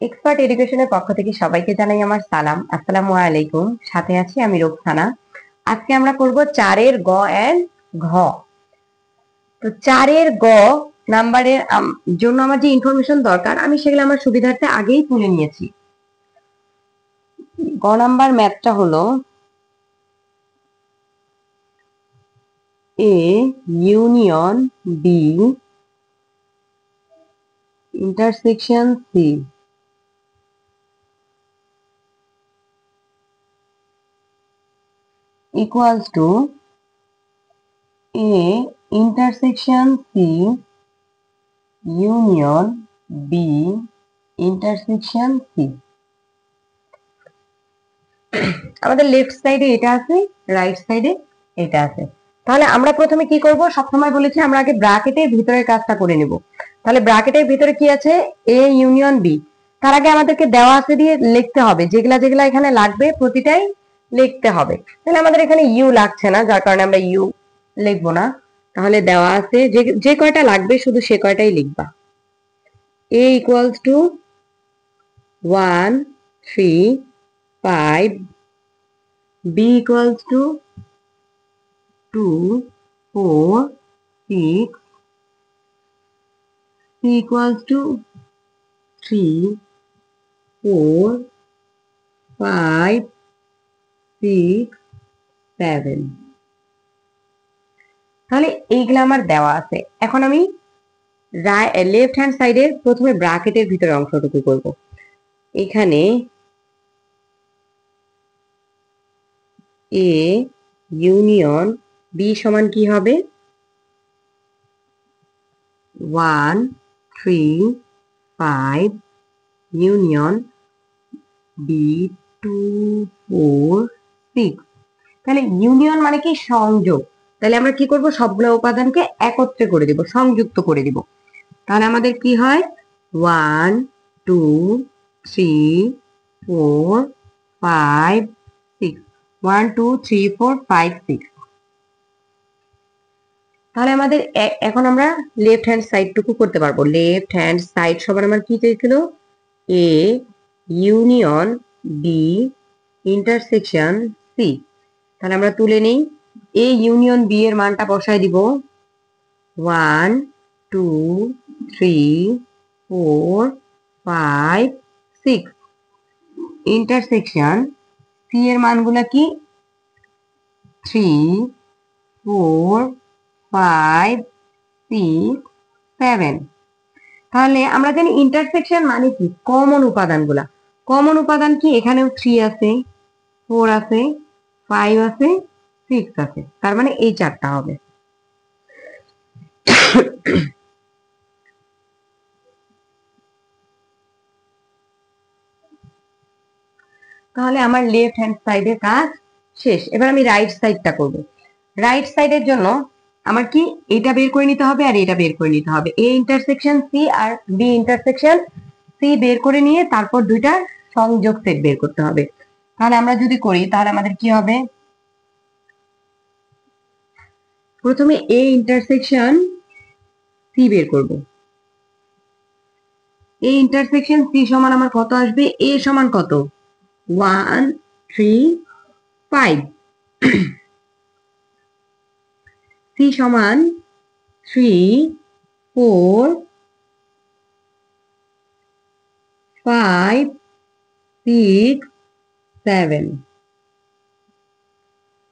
Expert এডুকেশনের পক্ষ থেকে সবাইকে জানাই আমার সালাম। আসসালামু আলাইকুম। সাথে আছি আমি রোকসানা। আজকে আমরা করব 4-এর গ এন্ড ঘ। তো 4-এর গ নাম্বারের জন্য আমার যে ইনফরমেশন দরকার আমি সেগুলো আমার সুবিধার্থে আগেই তুলে নিয়েছি। গ নাম্বার ম্যাথটা হলো A union B intersection C equals to A intersection C union B intersection C। আমাদের লেফট সাইডে এটা আছে, রাইট সাইডে এটা আছে। তাহলে আমরা প্রথমে কি করব, সবসময় বলেছি আমরা আগে ব্র্যাকেটের ভিতরের কাজটা করে নেব। তাহলে ব্র্যাকেটের ভিতরে কি আছে, এ ইউনিয়ন বি। তার আগে আমাদেরকে দেওয়া আছে দিয়ে লিখতে হবে, যেগুলা যেগুলা এখানে লাগবে প্রতিটাই লিখতে হবে। তাহলে আমাদের এখানে ইউ লাগছে না, যার কারণে আমরা ইউ লিখবো না। তাহলে দেওয়া আছে যে কয়টা লাগবে শুধু সে কয়টাই লিখবা। এ equals to 1 3 5, B equals to 2 4 6, C equals to 3 4 5 6 7। তাহলে এইগুলা আমার দেওয়া আছে। এখন আমি লেফট হ্যান্ড সাইডের প্রথমে ব্র্যাকেটের ভিতরে অংশটুকু করব। এখানে এ ইউনিয়ন বি সমান কি হবে, 1 3 5 ইউনিয়ন বি 2 4 6। তাহলে ইউনিয়ন মানে কি, সংযোগ। তাহলে আমরা কি করব, সবগুলো উপাদানকে একত্রে করে দিব, সংযুক্ত করে দিব। তাহলে আমাদের কি হয়, 1 2 3 4 5 6, 1 2 3 4 5 6। তাহলে আমাদের এখন আমরা লেফট হ্যান্ড সাইডটুকু করতে পারবো। লেফট হ্যান্ড সাইড সবার আমার কি চাইছিল, A union B intersection C. তাহলে আমরা তুলে নেই, এ ইউনিয়ন বি এর মানটা বসায় দিব 1 2 3 4 5 6। ইন্টারসেকশন সি এর মানগুলা কি, 3 4 5 6 7। তাহলে আমরা জানি ইন্টারসেকশন মানে কি, কমন উপাদানগুলা। কমন উপাদান কি, এখানেও 3 আছে, 4 আছে, 5 আছে, 6 আছে। তার মানে এই চারটা হবে। তাহলে আমার লেফট হ্যান্ড সাইডের কাজ শেষ। এবার আমি রাইট সাইডটা করব। রাইট সাইডের জন্য আমার কি, এটা বের করে নিতে হবে আর এটা বের করে নিতে হবে। এ ইন্টারসেকশন সি আর বি ইন্টারসেকশন সি বের করে নিয়ে তারপর দুইটা সংযোগ সেট বের করতে হবে। তাহলে আমরা যদি করি তাহলে আমাদের কি হবে, প্রথমে এ ইন্টারসেকশন সি বের করব। এ ইন্টারসেকশন সি সমান আমার কত আসবে, এ সমান কত, 1 3 5, সি সমান 3 4 5 6 7।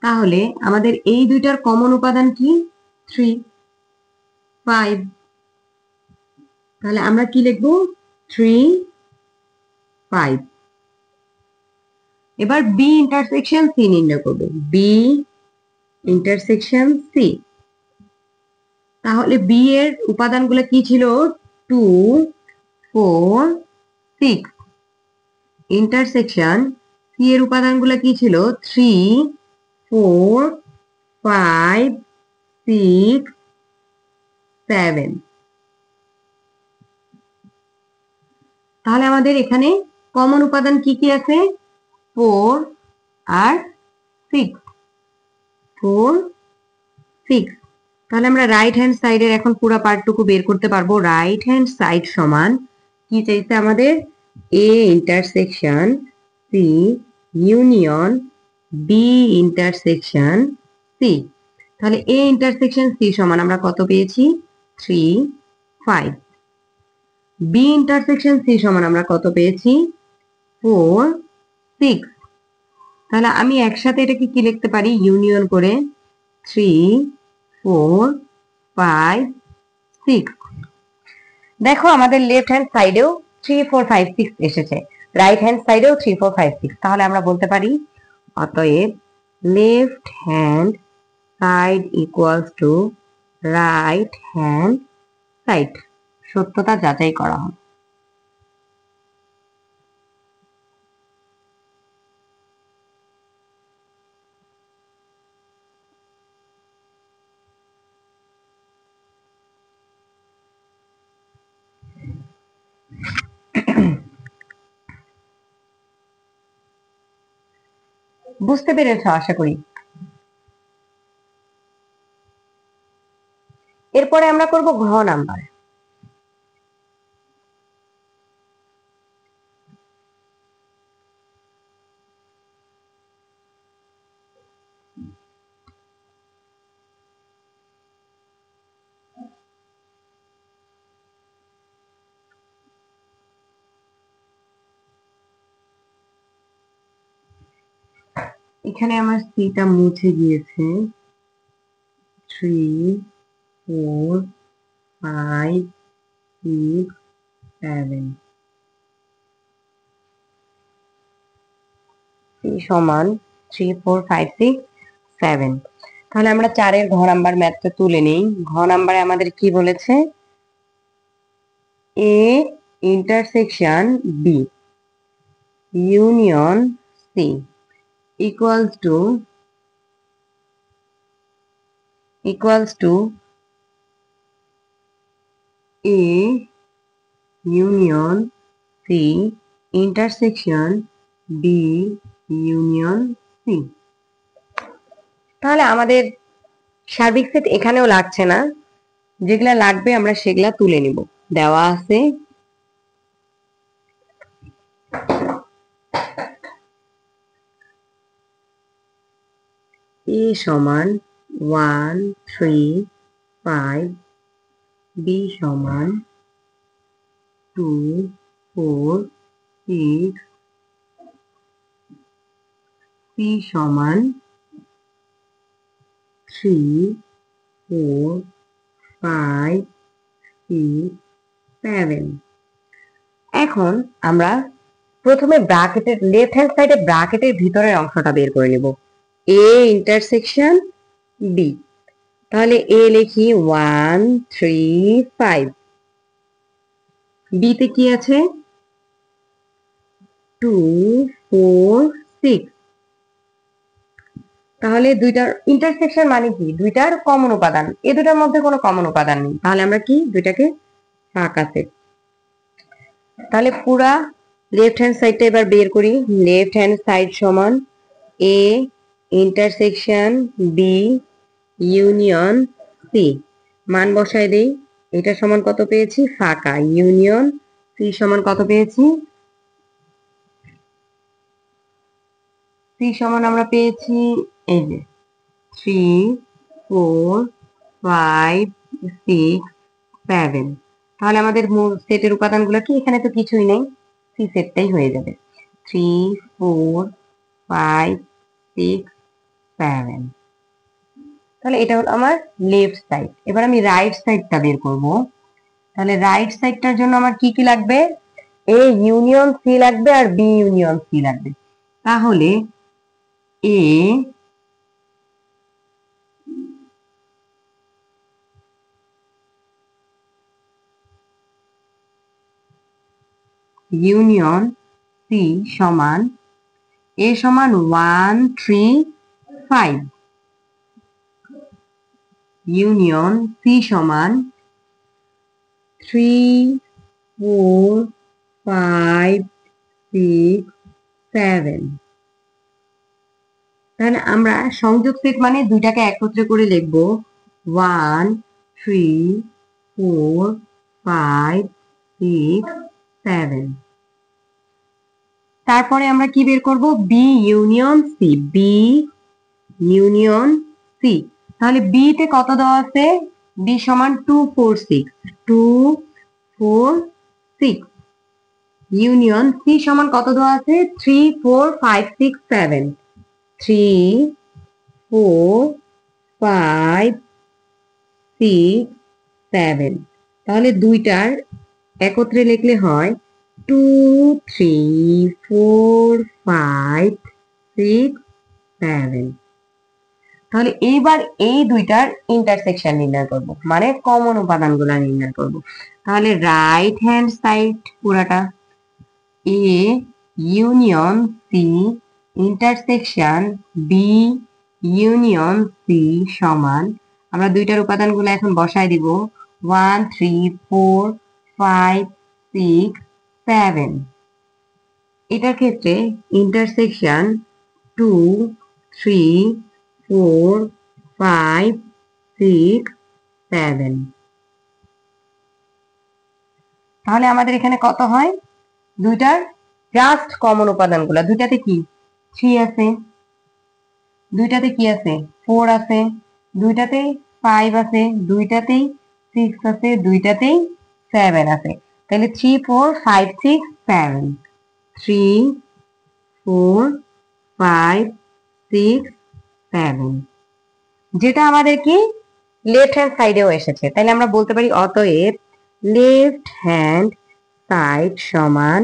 তাহলে আমাদের এই দুইটার কমন উপাদান কি, 3 5। তাহলে আমরা কি লিখব, 3 5। এবার বি ইন্টারসেকশন সি নির্ণয় করব। বি ইন্টারসেকশন সি, তাহলে বি এর উপাদানগুলো কি ছিল, 2 4 6। ইন্টারসেকশন সি এর উপাদানগুলো কি ছিল, 3 4 5 6 7। তাহলে আমাদের এখানে কমন উপাদান কি কি আছে, 4 আর 6, 4 6। তাহলে আমরা রাইট হ্যান্ড সাইডের এখন পুরো পার্টটুকু বের করতে পারবো। রাইট হ্যান্ড সাইড সমান কি চাইছে আমাদের, A intersection C union B intersection C. তাহলে এ ইন্টারসেকশন সি সমান আমরা কত পেয়েছি? 3, 5। বি ইন্টারসেকশন সি সমান আমরা কত পেয়েছি? 4, 6। তাহলে আমি একসাথে এটাকে কি লিখতে পারি? ইউনিয়ন করে 3, 4, 5, 6। দেখো আমাদের লেফট হ্যান্ড সাইডেও 3, 4, 5, 6 এসেছে, রাইট হ্যান্ড সাইডেও 3, 4, 5, 6। তাহলে আমরা বলতে পারি অতএব left hand side equals to right hand side. সত্যতা যাচাই করা হয়। বুঝতে পেরেছ আশা করি। এরপরে আমরা করব ঘ নাম্বার। এখানে আমার সিটা মুছে গিয়েছে। 3, 4, 5, 6, 7। সি সমান 3, 4, 5, 6, 7। তাহলে আমরা 4-এর ঘ নাম্বার ম্যাথটা তুলে নেই। ঘ নাম্বারে আমাদের কি বলেছে? A intersection B union C equals to A union C intersection B union C. তাহলে আমাদের সার্বিক সেট এখানেও লাগছে না, যেগুলা লাগবে আমরা সেগুলা তুলে নিব। দেওয়া আছে এ সমান 1, 3, 5, বি সমান 2, 4, 6, সি সমান 3, 4, 5, 6, 7। এখন আমরা প্রথমে ব্র্যাকেটের লেফট হ্যান্ড সাইডে ব্র্যাকেটের ভিতরের অংশটা বের করে নেব। A intersection B. তাহলে এ লিখি 1, 3, 5। বিতে কি আছে? 2, 4, 6। তাহলে দুইটার ইন্টারসেকশন মানে কি? দুইটার কমন উপাদান। এই দুটার মধ্যে কোনো কমন উপাদান নেই। তাহলে আমরা কি দুইটাকে ফাঁকা সেট। তাহলে পুরা লেফট হ্যান্ড সাইডটা এবার বের করি। লেফট হ্যান্ড সাইড সমান A intersection B union C. মান বসায় দেই। এটা সমান কত পেয়েছি? ফাঁকা। ইউনিয়ন সি সমান কত পেয়েছি? সি সমান আমরা পেয়েছি এই যে 3, 4, 5, 6, 7। তাহলে আমাদের মূল সেটের উপাদানগুলো কি? এখানে তো কিছুই নেই, সি সেটটাই হয়ে যাবে। 3, 4, 5, 6, 7। তাহলে এটা হলো আমার লেফট সাইড। এবার আমি রাইট সাইডটা বের করব। তাহলে রাইট সাইডটার জন্য আমার কি কি লাগবে? এ ইউনিয়ন সি লাগবে আর বি ইউনিয়ন সি লাগবে। তাহলে এ ইউনিয়ন সি সমান এ সমান 1, 3, 5 ইউনিয়ন সি সমান 3, 4, 5, 6, 7। তাহলে আমরা সংযোগ সেট মানে দুইটাকে একত্রে করে লিখব 1, 3, 4, 5, 6, 7। তারপরে আমরা কি বের করব, B union C, B union C. তাহলে বি তে কত দেওয়া আছে, বি সমান 2 4 6, 2 4 6, ইউনিয়ন সি সমান কত দেওয়া আছে, 3 4 5 6 7, 3 4 5 6 7। তাহলে দুইটার একত্রে লিখলে হয় 2 3 4 5 6 7। তাহলে এইবার এই দুইটার ইন্টারসেকশন নির্ণয় করব, মানে কমন উপাদানগুলো নির্ণয় করব। তাহলে রাইট হ্যান্ড সাইড পুরাটা A union C intersection B union C সমান, আমরা দুইটার উপাদানগুলো এখন বসায় দিব, 1 3 4 5 6 7। এটার ক্ষেত্রে ইন্টারসেকশন 2 3 4 5 6 7। তাহলে আমাদের এখানে কত হয়, দুইটার জাস্ট কমন উপাদানগুলো, দুইটাতে কি 3 আছে, দুইটাতে কি আছে 4 আছে, দুইটাতেই 5 আছে, দুইটাতেই 6 আছে, দুইটাতেই 7 আছে। তাহলে 3 4 5 6 7, 3 4 5 6 7, যেটা আমাদের কি লেফট হ্যান্ড সাইডেও এসেছে। তাহলে আমরা বলতে পারি অতএব লেফট হ্যান্ড সাইড সমান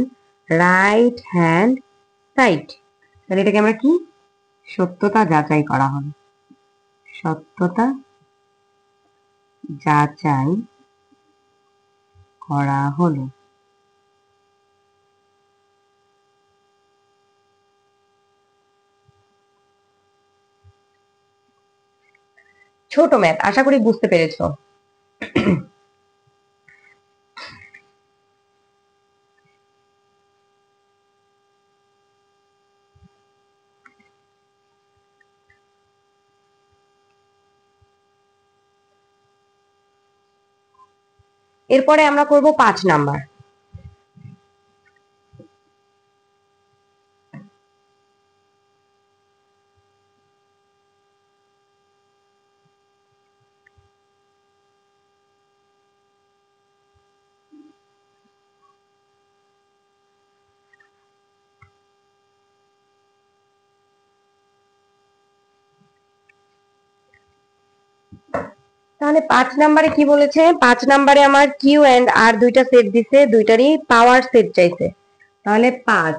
রাইট হ্যান্ড সাইড। তাহলে এটাকে আমরা কি সত্যতা যাচাই করা হবে, সত্যতা যাচাই করা হলো। ছোট ম্যাথ, আশা করি বুঝতে পেরেছো। এরপরে আমরা করব 5 নাম্বার। তাহলে 5 নাম্বারে কি বলেছে, 5 নাম্বারে আমার কিউ এন্ড আর দুইটা সেট দিছে, দুইটারই পাওয়ার সেট চাইছে। তাহলে 5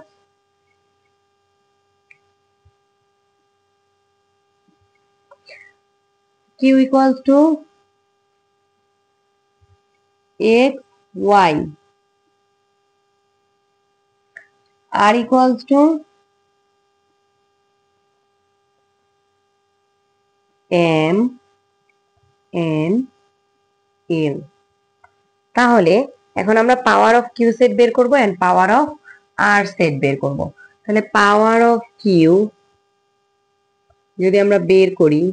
Q equals to X Y, R equals to M N L. তাহলে এখন আমরা পাওয়ার অফ কিউ সেট বের করব and power of R set বের করব। তাহলে পাওয়ার অফ কিউ যদি আমরা বের করি,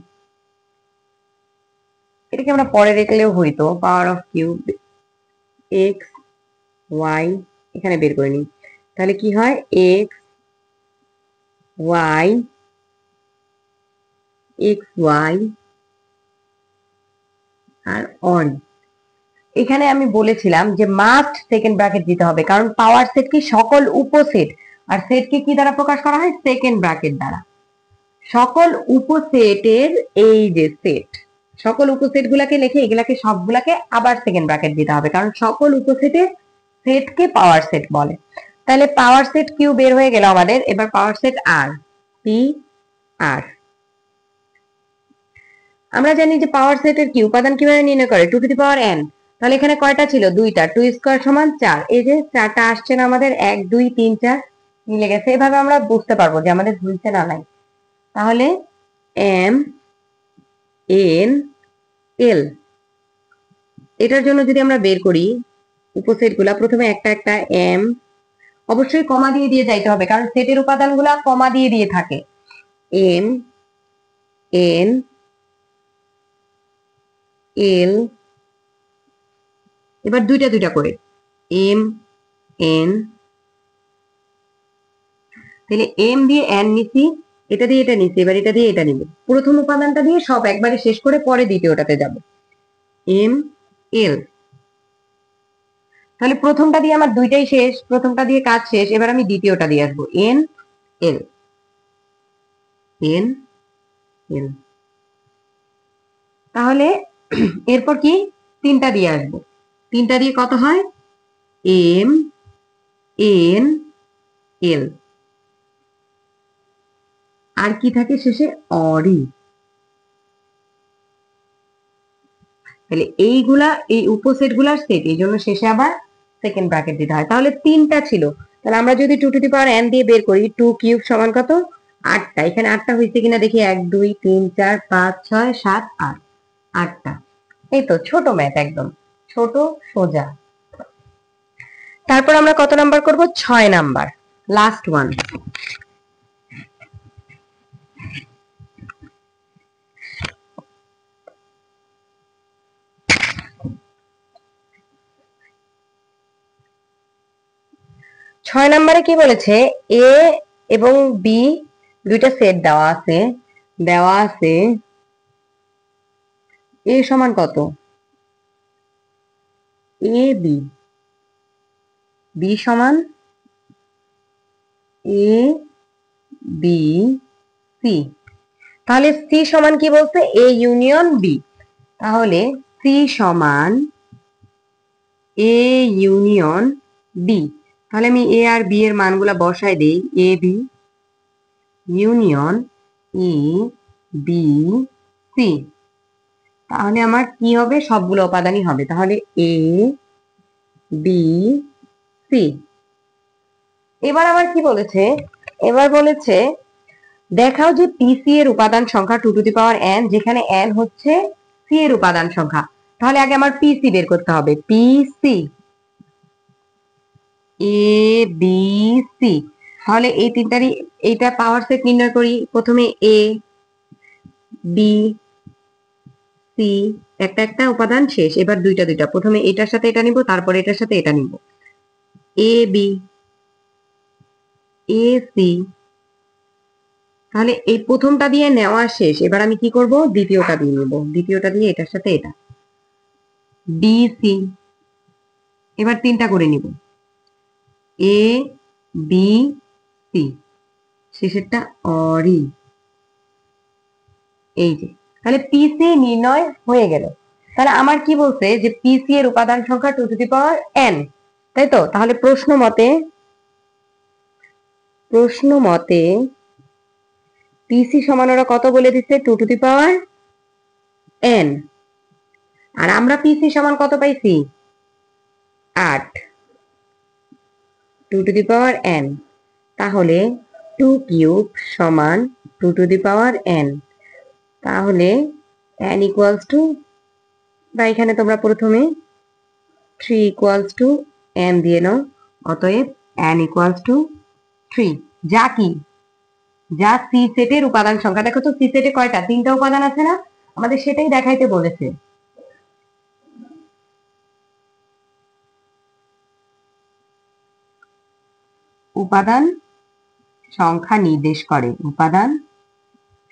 এটাকে আমরা পরে দেখলেও হইতো, power of Q X Y এখানে বের করে নিই। তাহলে কি হয়, এক্স ওয়াই এক্স ওয়াই আর অন। এখানে আমি বলেছিলাম যে মাস্ট সেকেন্ড ব্র্যাকেট দিতে হবে, কারণ পাওয়ার সেট কি সকল উপসেট, আর সেটকে কি দ্বারা প্রকাশ করা হয়, সেকেন্ড ব্র্যাকেট দ্বারা। সকল উপসেটের এই যে সেট, সকল উপসেট গুলাকে লিখে এগুলাকে সবগুলাকে আবার সেকেন্ড ব্র্যাকেট দিতে হবে, কারণ সকল উপসেটের সেটকে পাওয়ার সেট বলে। তাহলে পাওয়ার সেট কিউ বের হয়ে গেল আমাদের, এবার পাওয়ার সেট আর, পি আর। আমরা জানি যে পাওয়ার সেটের কি উপাদান কিভাবে নির্ণয় করে, 2 টু দি পাওয়ার n। তাহলে এখানে কয়টা ছিল, দুইটা, 2 স্কয়ার সমান 4। এই যে 4টা আসছে না আমাদের, 1 2 3 4 মিলে গেছে। এভাবে আমরা বুঝতে পারবো যে আমাদের ভুলছে না নাই। তাহলে এম এন এল, এটার জন্য যদি আমরা বের করি উপসেট গুলা, প্রথমে একটা একটা এম, অবশ্যই কমা দিয়ে দিয়ে যাইতে হবে, কারণ সেটের উপাদানগুলা কমা দিয়ে দিয়ে থাকে। এম এন এল, এবার দুইটা দুইটা করে এম এন তাহলে এম দিয়ে এন নিছি, এটা দিয়ে এটা নিছি, এবার এটা দিয়ে এটা নিব। প্রথম উপাদানটা দিয়ে সব একবারে শেষ করে পরে দ্বিতীয়টাতে যাব। এম এল, তাহলে প্রথমটা দিয়ে আমার দুইটাই শেষ, প্রথমটা দিয়ে কাজ শেষ, এবার আমি দ্বিতীয়টা দিয়ে আসবো। এন এল, এন এল, তাহলে এরপর কি তিনটা দিয়ে আসবো। তিনটা দিয়ে কত হয়? এম এন এল, আর কি থাকে শেষে? অরি। তাহলে এইগুলা এই উপসেট গুলার সেট, এই জন্য শেষে আবার সেকেন্ড ব্র্যাকেট দিতে হয়। তাহলে তিনটা ছিল, তাহলে আমরা যদি 2 টু দি পাওয়ার n দিয়ে বের করি, 2 কিউব সমান কত? 8টা। এখানে 8টা হয়েছে কিনা দেখি, 1 2 3 4 5 6 7 8, 8টা। এই তো ছোট ম্যাথ, একদম ছোট সোজা। তারপর আমরা কত নাম্বার করব? 6 নাম্বার, লাস্ট ওয়ান। 6 নম্বরে কি বলেছে? এ এবং বি দুইটা সেট দেওয়া আছে, দেওয়া আছে এ সমান কত? এ বি, বি সমান এ বি সি। তাহলে সি সমান কি বলছে? A union B. তাহলে সি সমান এ ইউনিয়ন বি। তাহলে আমি এ আর বি এর মানগুলা বসাই দেই। A B union A B C, তাহলে আমার কি হবে? সবগুলো উপাদানই হবে। তাহলে এ বি সি। এবার আবার কি বলেছে? এবার বলেছে দেখাও যে পিসি এর উপাদান সংখ্যা 2 টু দি পাওয়ার n, যেখানে n হচ্ছে সি এর উপাদান সংখ্যা। তাহলে আগে আমার পিসি বের করতে হবে। পিসি এ বি সি, তাহলে এই তিনটারই এইটা পাওয়ার সেট নির্ণয় করি। প্রথমে এ বি সি, একটা একটা উপাদান শেষ, এবার দুইটা দুইটা, প্রথমে এটার সাথে এটা নিব, তারপরে এটার সাথে এটা নিব। এ বি এ সি, তাহলে এই প্রথমটা দিয়ে নেওয়া শেষ, এবার আমি কি করব? দ্বিতীয়টা দিয়ে নেব। দ্বিতীয়টা দিয়ে এটার সাথে এটা। বিসি, এবার তিনটা করে নিব। এ বি সি, শেষেরটা অরি। এই যে, তাহলে পিসি নির্ণয় হয়ে গেল। তাহলে আমার কি বলছে? যে পিসি এর উপাদান সংখ্যা 2 টু দি পাওয়ার n, তাই তো? তাহলে প্রশ্ন মতে পিসি সমান ওরা কত বলে দিচ্ছে? 2 টু দি পাওয়ার n। আর আমরা পিসি সমান কত পাইছি? 8, 2 টু দি পাওয়ার n। তাহলে 2 কিউব সমান 2 টু দি পাওয়ার n। তাহলে n ইকুয়ালস টু, বা এখানে তোমরা প্রথমে 3 ইকুয়ালস টু n দিয়ে নাও। অতএব n ইকুয়ালস টু 3, যা কি? যা সি সেটের উপাদান সংখ্যা। দেখো তো সি সেটে কয়টা? 3টা উপাদান আছে না? আমাদের সেটাই দেখাইতে বলেছে। উপাদান সংখ্যা নির্দেশ করে, উপাদান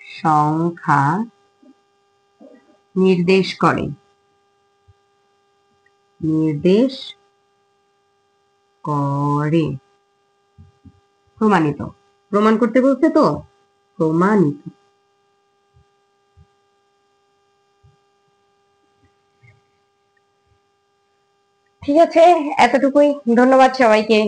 সংখ্যা নির্দেশ করে, নির্দেশ করে। প্রমাণিত, প্রমাণ করতে বলছে তো, প্রমাণিত। ঠিক আছে, এতটুকুই। ধন্যবাদ সবাইকে।